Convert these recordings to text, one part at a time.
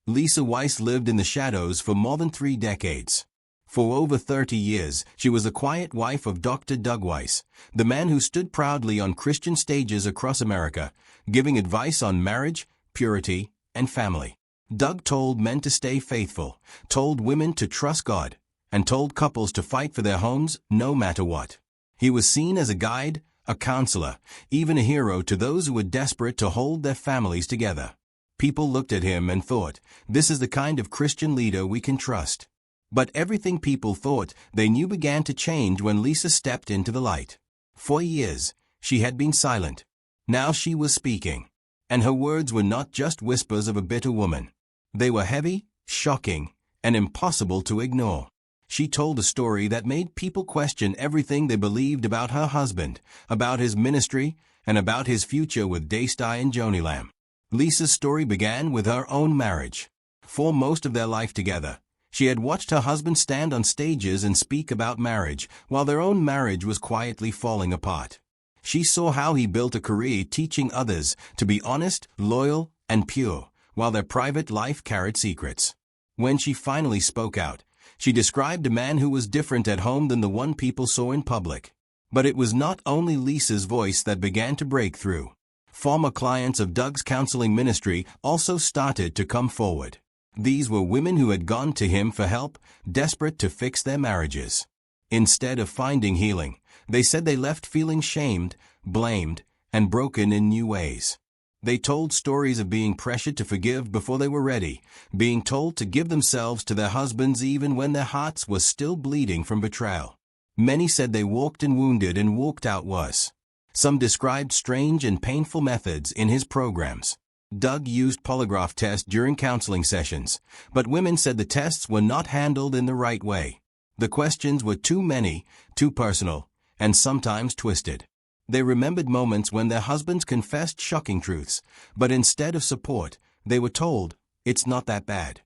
Lisa Weiss lived in the shadows for more than 3 decades. For over 30 years, she was the quiet wife of Dr. Doug Weiss, the man who stood proudly on Christian stages across America, giving advice on marriage, purity, and family. Doug told men to stay faithful, told women to trust God, and told couples to fight for their homes no matter what. He was seen as a guide, a counselor, even a hero to those who were desperate to hold their families together. People looked at him and thought, this is the kind of Christian leader we can trust. But everything people thought they knew began to change when Lisa stepped into the light. For years, she had been silent. Now she was speaking. And her words were not just whispers of a bitter woman. They were heavy, shocking, and impossible to ignore. She told a story that made people question everything they believed about her husband, about his ministry, and about his future with Daystar and Joni Lamb. Lisa's story began with her own marriage. For most of their life together, she had watched her husband stand on stages and speak about marriage, while their own marriage was quietly falling apart. She saw how he built a career teaching others to be honest, loyal, and pure, while their private life carried secrets. When she finally spoke out, she described a man who was different at home than the one people saw in public. But it was not only Lisa's voice that began to break through. Former clients of Doug's counseling ministry also started to come forward. These were women who had gone to him for help, desperate to fix their marriages. Instead of finding healing, they said they left feeling shamed, blamed, and broken in new ways. They told stories of being pressured to forgive before they were ready, being told to give themselves to their husbands even when their hearts were still bleeding from betrayal. Many said they walked in wounded and walked out worse. Some described strange and painful methods in his programs. Doug used polygraph tests during counseling sessions, but women said the tests were not handled in the right way. The questions were too many, too personal, and sometimes twisted. They remembered moments when their husbands confessed shocking truths, but instead of support, they were told, it's not that bad.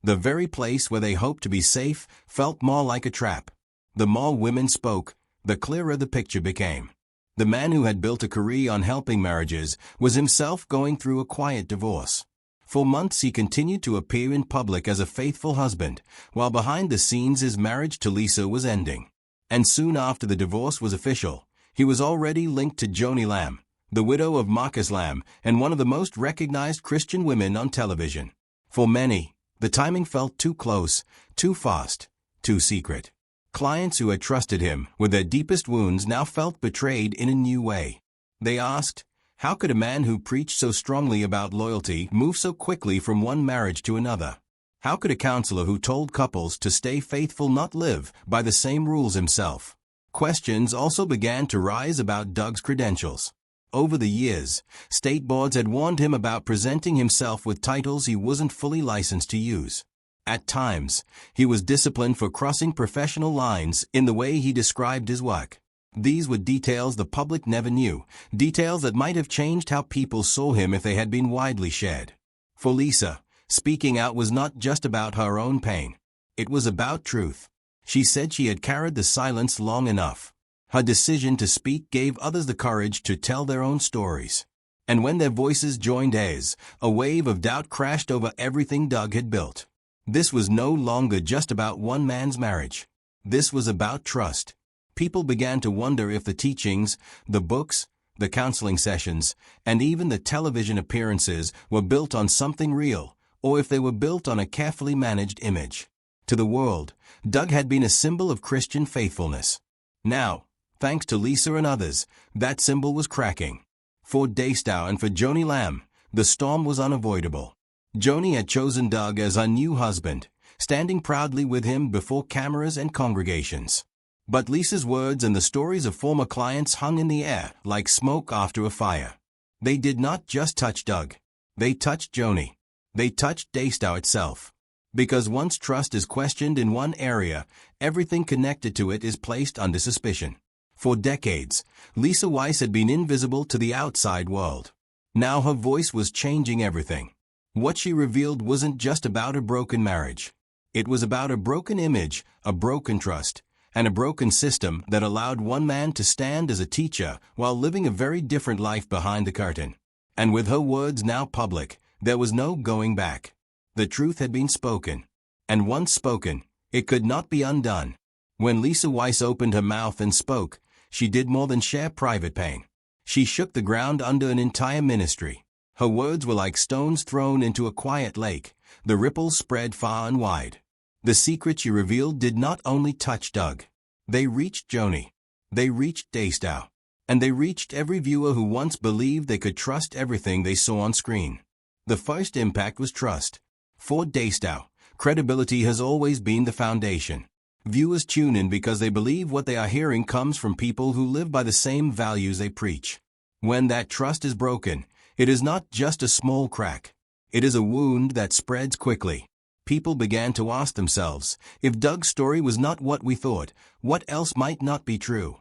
The very place where they hoped to be safe felt more like a trap. The more women spoke, the clearer the picture became. The man who had built a career on helping marriages was himself going through a quiet divorce. For months he continued to appear in public as a faithful husband, while behind the scenes his marriage to Lisa was ending. And soon after the divorce was official, he was already linked to Joni Lamb, the widow of Marcus Lamb and one of the most recognized Christian women on television. For many, the timing felt too close, too fast, too secret. Clients who had trusted him with their deepest wounds now felt betrayed in a new way. They asked, how could a man who preached so strongly about loyalty move so quickly from one marriage to another? How could a counselor who told couples to stay faithful not live by the same rules himself? Questions also began to rise about Doug's credentials. Over the years, state boards had warned him about presenting himself with titles he wasn't fully licensed to use. At times, he was disciplined for crossing professional lines in the way he described his work. These were details the public never knew, details that might have changed how people saw him if they had been widely shared. For Lisa, speaking out was not just about her own pain. It was about truth. She said she had carried the silence long enough. Her decision to speak gave others the courage to tell their own stories. And when their voices joined his, a wave of doubt crashed over everything Doug had built. This was no longer just about one man's marriage. This was about trust. People began to wonder if the teachings, the books, the counseling sessions, and even the television appearances were built on something real, or if they were built on a carefully managed image. To the world, Doug had been a symbol of Christian faithfulness. Now, thanks to Lisa and others, that symbol was cracking. For Daystar and for Joni Lamb, the storm was unavoidable. Joni had chosen Doug as her new husband, standing proudly with him before cameras and congregations. But Lisa's words and the stories of former clients hung in the air like smoke after a fire. They did not just touch Doug. They touched Joni. They touched Daystar itself. Because once trust is questioned in one area, everything connected to it is placed under suspicion. For decades, Lisa Weiss had been invisible to the outside world. Now her voice was changing everything. What she revealed wasn't just about a broken marriage. It was about a broken image, a broken trust, and a broken system that allowed one man to stand as a teacher while living a very different life behind the curtain. And with her words now public, there was no going back. The truth had been spoken. And once spoken, it could not be undone. When Lisa Weiss opened her mouth and spoke, she did more than share private pain. She shook the ground under an entire ministry. Her words were like stones thrown into a quiet lake. The ripples spread far and wide. The secret she revealed did not only touch Doug. They reached Joni. They reached Daystar. And they reached every viewer who once believed they could trust everything they saw on screen. The first impact was trust. For Daystar, credibility has always been the foundation. Viewers tune in because they believe what they are hearing comes from people who live by the same values they preach. When that trust is broken, it is not just a small crack. It is a wound that spreads quickly. People began to ask themselves, if Doug's story was not what we thought, what else might not be true?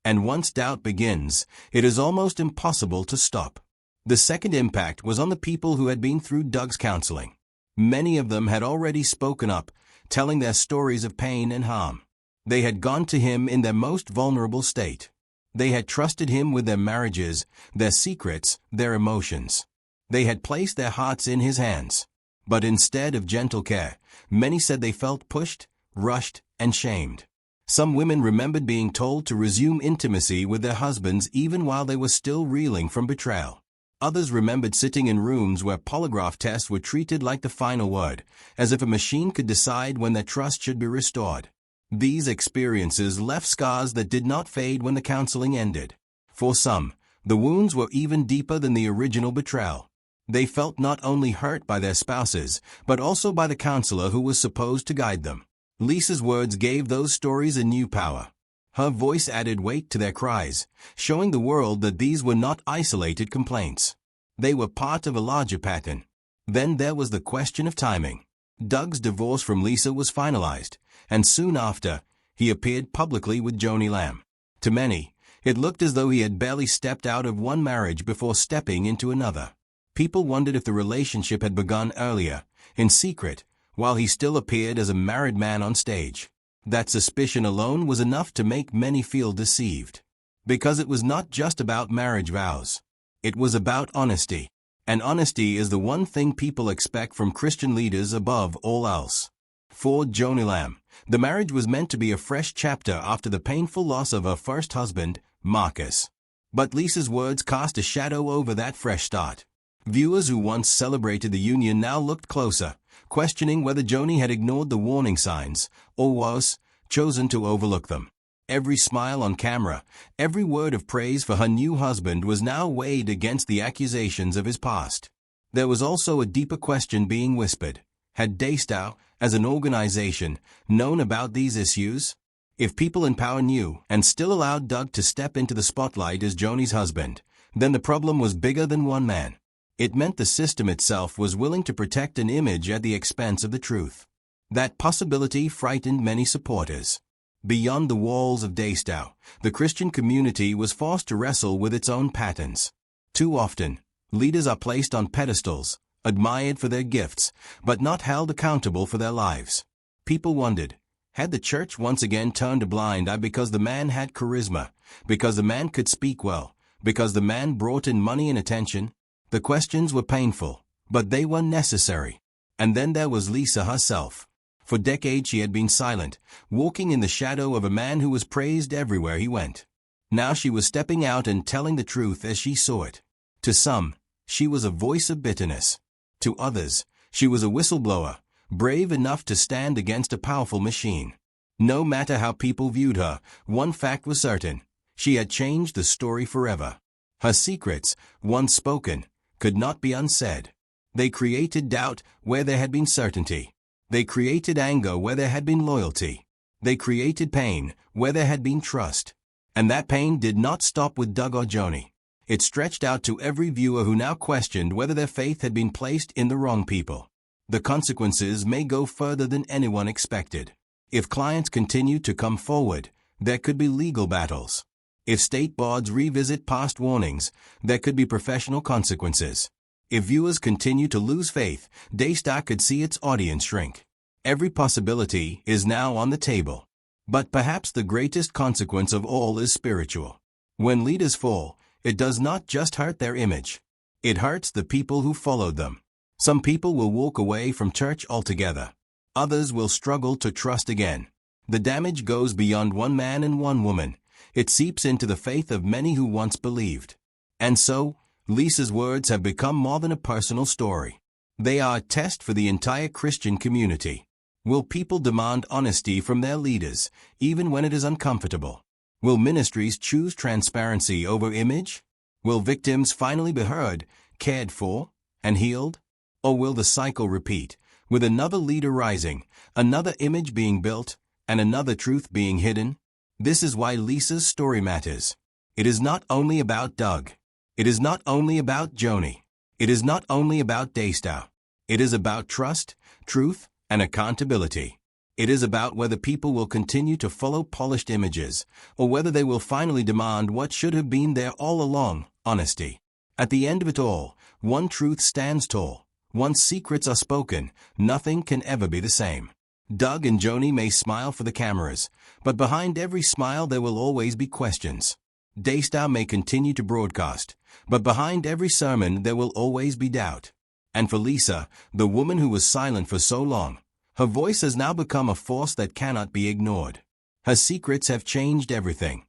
And once doubt begins, it is almost impossible to stop. The second impact was on the people who had been through Doug's counseling. Many of them had already spoken up, telling their stories of pain and harm. They had gone to him in their most vulnerable state. They had trusted him with their marriages, their secrets, their emotions. They had placed their hearts in his hands. But instead of gentle care, many said they felt pushed, rushed, and shamed. Some women remembered being told to resume intimacy with their husbands even while they were still reeling from betrayal. Others remembered sitting in rooms where polygraph tests were treated like the final word, as if a machine could decide when their trust should be restored. These experiences left scars that did not fade when the counseling ended. For some, the wounds were even deeper than the original betrayal. They felt not only hurt by their spouses, but also by the counselor who was supposed to guide them. Lisa's words gave those stories a new power. Her voice added weight to their cries, showing the world that these were not isolated complaints. They were part of a larger pattern. Then there was the question of timing. Doug's divorce from Lisa was finalized, and soon after, he appeared publicly with Joni Lamb. To many, it looked as though he had barely stepped out of one marriage before stepping into another. People wondered if the relationship had begun earlier, in secret, while he still appeared as a married man on stage. That suspicion alone was enough to make many feel deceived. Because it was not just about marriage vows. It was about honesty. And honesty is the one thing people expect from Christian leaders above all else. For Joni Lamb, the marriage was meant to be a fresh chapter after the painful loss of her first husband, Marcus. But Lisa's words cast a shadow over that fresh start. Viewers who once celebrated the union now looked closer, questioning whether Joni had ignored the warning signs, or worse, chosen to overlook them. Every smile on camera, every word of praise for her new husband was now weighed against the accusations of his past. There was also a deeper question being whispered. Had Daystar, as an organization, known about these issues? If people in power knew and still allowed Doug to step into the spotlight as Joni's husband, then the problem was bigger than one man. It meant the system itself was willing to protect an image at the expense of the truth. That possibility frightened many supporters. Beyond the walls of Daystar, the Christian community was forced to wrestle with its own patterns. Too often, leaders are placed on pedestals, admired for their gifts, but not held accountable for their lives. People wondered, had the church once again turned a blind eye because the man had charisma, because the man could speak well, because the man brought in money and attention? The questions were painful, but they were necessary. And then there was Lisa herself. For decades she had been silent, walking in the shadow of a man who was praised everywhere he went. Now she was stepping out and telling the truth as she saw it. To some, she was a voice of bitterness. To others, she was a whistleblower, brave enough to stand against a powerful machine. No matter how people viewed her, one fact was certain. She had changed the story forever. Her secrets, once spoken, could not be unsaid. They created doubt where there had been certainty. They created anger where there had been loyalty. They created pain where there had been trust. And that pain did not stop with Doug or Joni. It stretched out to every viewer who now questioned whether their faith had been placed in the wrong people. The consequences may go further than anyone expected. If clients continue to come forward, there could be legal battles. If state boards revisit past warnings, there could be professional consequences. If viewers continue to lose faith, Daystar could see its audience shrink. Every possibility is now on the table. But perhaps the greatest consequence of all is spiritual. When leaders fall, it does not just hurt their image. It hurts the people who followed them. Some people will walk away from church altogether. Others will struggle to trust again. The damage goes beyond one man and one woman. It seeps into the faith of many who once believed. And so, Lisa's words have become more than a personal story. They are a test for the entire Christian community. Will people demand honesty from their leaders, even when it is uncomfortable? Will ministries choose transparency over image? Will victims finally be heard, cared for, and healed? Or will the cycle repeat, with another leader rising, another image being built, and another truth being hidden? This is why Lisa's story matters. It is not only about Doug. It is not only about Joni. It is not only about Daystar. It is about trust, truth, and accountability. It is about whether people will continue to follow polished images, or whether they will finally demand what should have been there all along, honesty. At the end of it all, one truth stands tall. Once secrets are spoken, nothing can ever be the same. Doug and Joni may smile for the cameras, but behind every smile there will always be questions. Daystar may continue to broadcast, but behind every sermon there will always be doubt. And for Lisa, the woman who was silent for so long, her voice has now become a force that cannot be ignored. Her secrets have changed everything.